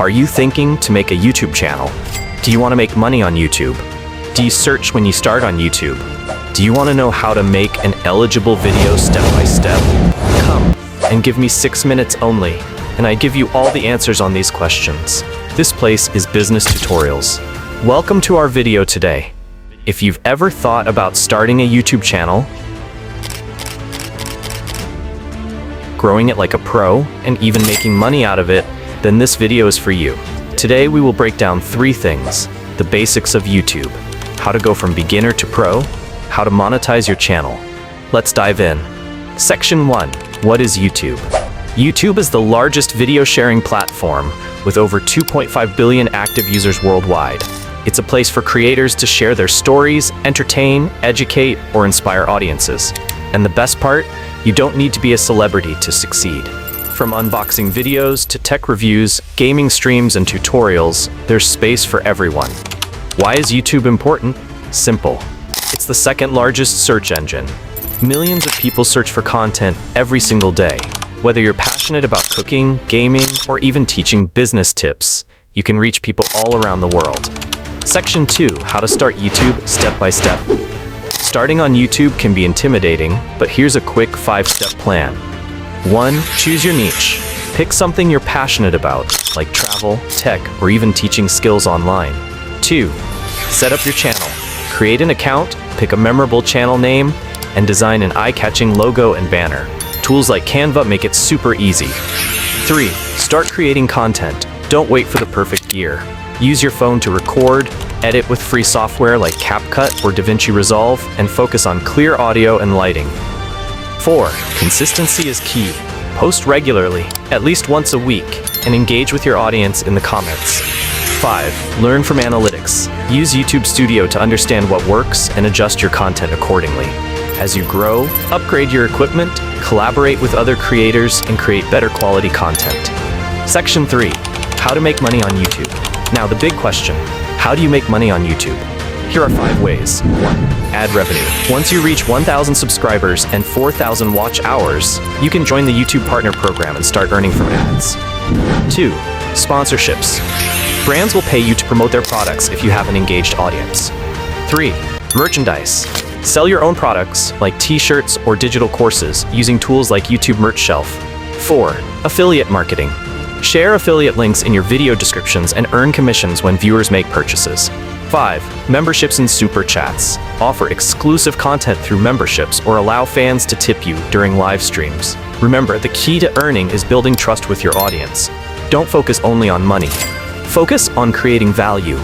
Are you thinking to make a YouTube channel? Do you want to make money on YouTube? Do you search when you start on YouTube? Do you want to know how to make an eligible video step by step? Come and give me 6 minutes only, and I give you all the answers on these questions. This place is Business Tutorials. Welcome to our video today. If you've ever thought about starting a YouTube channel, growing it like a pro, and even making money out of it, then this video is for you. Today we will break down 3 things: the basics of YouTube, how to go from beginner to pro, how to monetize your channel. Let's dive in. Section 1. What is YouTube? YouTube is the largest video sharing platform with over 2.5 billion active users worldwide. It's a place for creators to share their stories, entertain, educate, or inspire audiences. And the best part, you don't need to be a celebrity to succeed. From unboxing videos to tech reviews, gaming streams, and tutorials, there's space for everyone. Why is YouTube important? Simple. It's the second largest search engine. Millions of people search for content every single day. Whether you're passionate about cooking, gaming, or even teaching business tips, you can reach people all around the world. Section 2. How to start YouTube step by step. Starting on YouTube can be intimidating, but here's a quick 5-step plan. 1. Choose your niche. Pick something you're passionate about, like travel, tech, or even teaching skills online. 2. Set up your channel. Create an account, pick a memorable channel name, and design an eye-catching logo and banner. Tools like Canva make it super easy. 3. Start creating content. Don't wait for the perfect gear. Use your phone to record, edit with free software like CapCut or DaVinci Resolve, and focus on clear audio and lighting. 4. Consistency is key. Post regularly, at least once a week, and engage with your audience in the comments. 5. Learn from analytics. Use YouTube Studio to understand what works and adjust your content accordingly. As you grow, upgrade your equipment, collaborate with other creators, and create better quality content. Section 3. How to make money on YouTube. Now the big question, how do you make money on YouTube? Here are 5 ways. 1. Ad revenue. Once you reach 1,000 subscribers and 4,000 watch hours, you can join the YouTube Partner Program and start earning from ads. 2. Sponsorships. Brands will pay you to promote their products if you have an engaged audience. 3. Merchandise. Sell your own products, like t-shirts or digital courses, using tools like YouTube Merch Shelf. 4. Affiliate marketing. Share affiliate links in your video descriptions and earn commissions when viewers make purchases. 5. Memberships and super chats. Offer exclusive content through memberships or allow fans to tip you during live streams. Remember, the key to earning is building trust with your audience. Don't focus only on money. Focus on creating value.